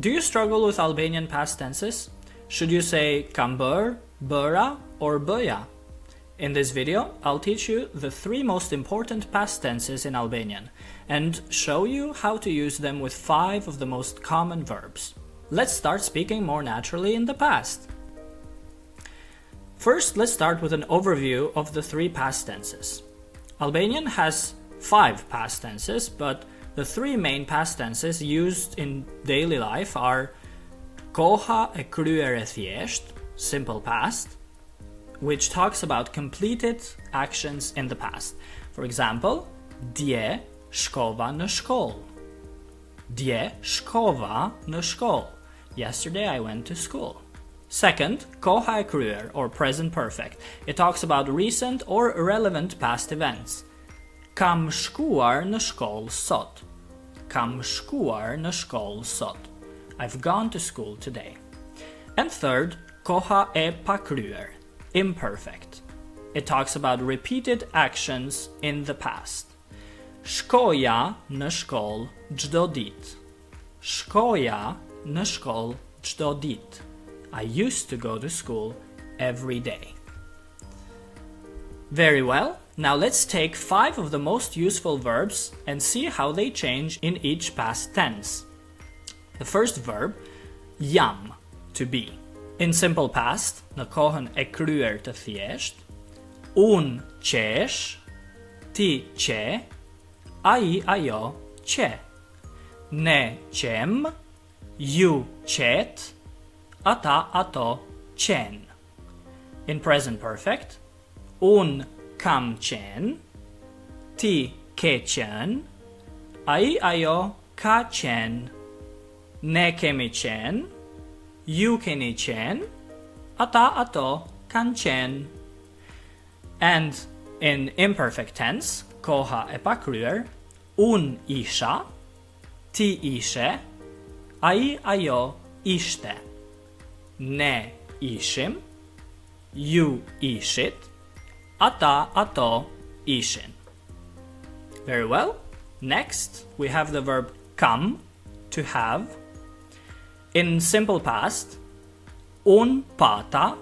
Do you struggle with Albanian past tenses? Should you say kam bër, bëra, or bëja? In this video, I'll teach you the 3 most important past tenses in Albanian and show you how to use them with 5 of the most common verbs. Let's start speaking more naturally in the past. First, let's start with an overview of the 3 past tenses. Albanian has 5 past tenses, but the 3 main past tenses used in daily life are Koha e kryer e thjeshtë, simple past, which talks about completed actions in the past. For example, dje shkova në shkollë. Dje shkova në shkollë. Yesterday I went to school. Second, koha e kryer, or present perfect. It talks about recent or relevant past events. Kam shkuar në shkollë sot. Kam shkuar në shkollë sot. I've gone to school today. And third, koha e pakryer, imperfect. It talks about repeated actions in the past. Shkoja në shkollë çdo ditë. Shkoja në shkollë çdo ditë. I used to go to school every day. Very well, now let's take 5 of the most useful verbs and see how they change in each past tense. The first verb, jam, to be. In simple past, në kohën e kryer të thjeshtë, unë qesh, ti qe, ai ajo qe. Ne qem, ju qet, ata ato qen. In present perfect, unë kam qen, ti ke qen, ai ajo ka qen. Ne kemi qen, ju keni qen, ata ato kan qen. And in imperfect tense, koha e pakryer, unë isha, ti ishe, ai ajo ishte. Ne ishim, ju ishit, ata ato ishin. Very well. Next, we have the verb kam, to have. In simple past, unë pata,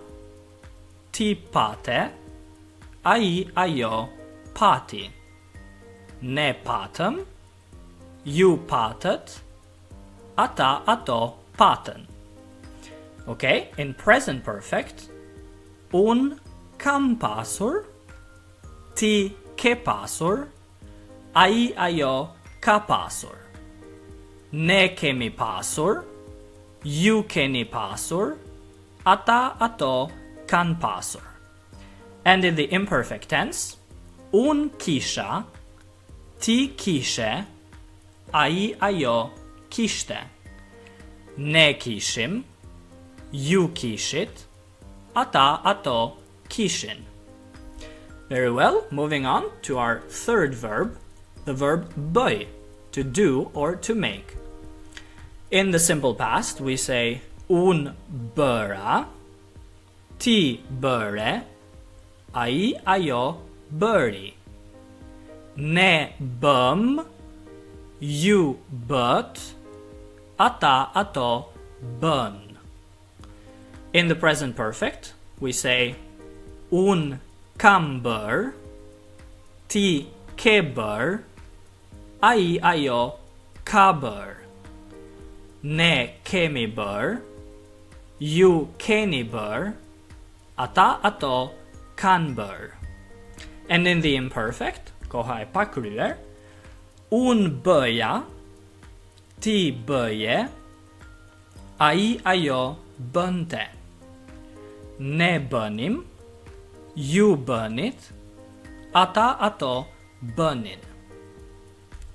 ti pate, ai ajo pati. Ne patëm, ju patët, ata ato patën. Okay, in present perfect, unë kam pasur, ti ke pasur, ai ajo ka pasur. Ne kemi pasur, ju keni pasur, ata ato kan pasur. And in the imperfect tense, unë kisha, ti kishe, ai ajo kishte. Ne kishim, ju kishit, ata ato kishin. Very well, moving on to our third verb, the verb bëj, to do or to make. In the simple past, we say unë bëra, ti bëre, ai ajo bëri. Ne bëm, ju bët, ata ato bën. In the present perfect, we say unë kam bër, ti ke bër, ai ajo ka bër. Ne kemi bër, ju keni bër, ata ato kan bër. And in the imperfect, koha e pakryer, unë bëja, ti bëje, ai ajo bënte. Ne bënim, ju bënit, ata ato bënin.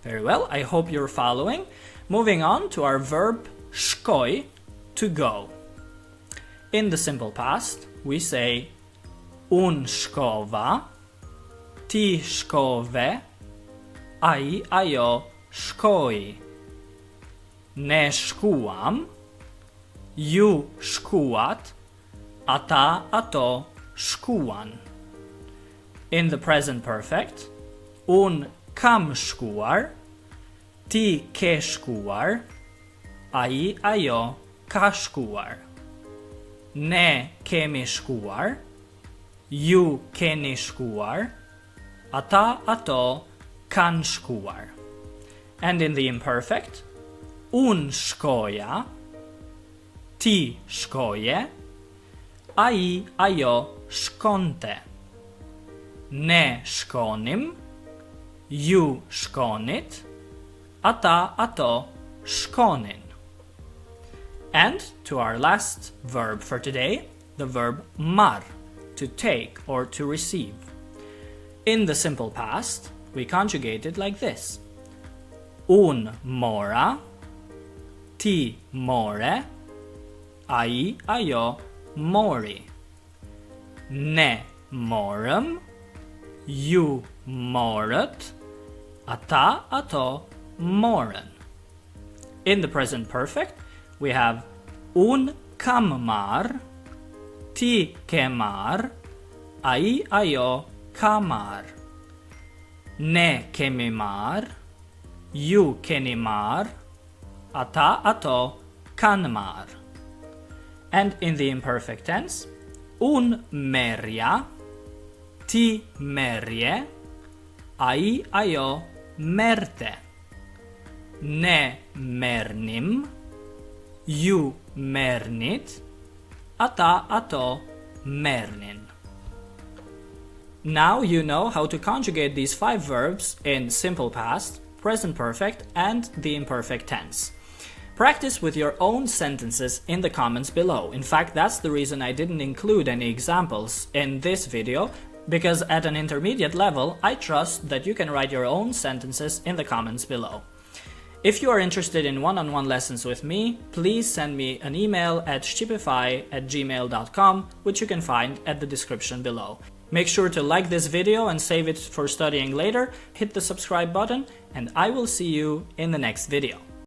Very well, I hope you're following. Moving on to our verb shkoj, to go. In the simple past, we say unë shkova, ti shkove, ai ajo shkoi. Ne shkuam, ju shkuat, ata ato shkuan. In the present perfect, unë kam shkuar, ti ke shkuar, ai, ajo ka shkuar. Ne kemi shkuar. Ju keni shkuar. Ata, ato kanë shkuar. And in the imperfect, unë shkoja, ti shkoje, ai, ajo shkonte. Ne shkonim, ju shkonit, ata, ato shkonin. And to our last verb for today, the verb marr, to take or to receive. In the simple past, we conjugate it like this. Unë mora, ti more, ai, ajo mori. Ne morëm, ju morët, ata, ato morën. In the present perfect, we have unë kam marr, ti ke marr, ai, ajo ka marr. Ne kemi marr, ju keni marr, ata, ato kanë marr. And in the imperfect tense, unë merja, ti merje, ai, ajo merte. Ne mernim, ju mernit, ata, ato mernin. Now you know how to conjugate these 5 verbs in simple past, present perfect, and the imperfect tense. Practice with your own sentences in the comments below. In fact, that's the reason I didn't include any examples in this video, because at an intermediate level, I trust that you can write your own sentences in the comments below. If you are interested in one-on-one lessons with me, please send me an email at shqipify@gmail.com, which you can find at the description below. Make sure to like this video and save it for studying later, hit the subscribe button, and I will see you in the next video.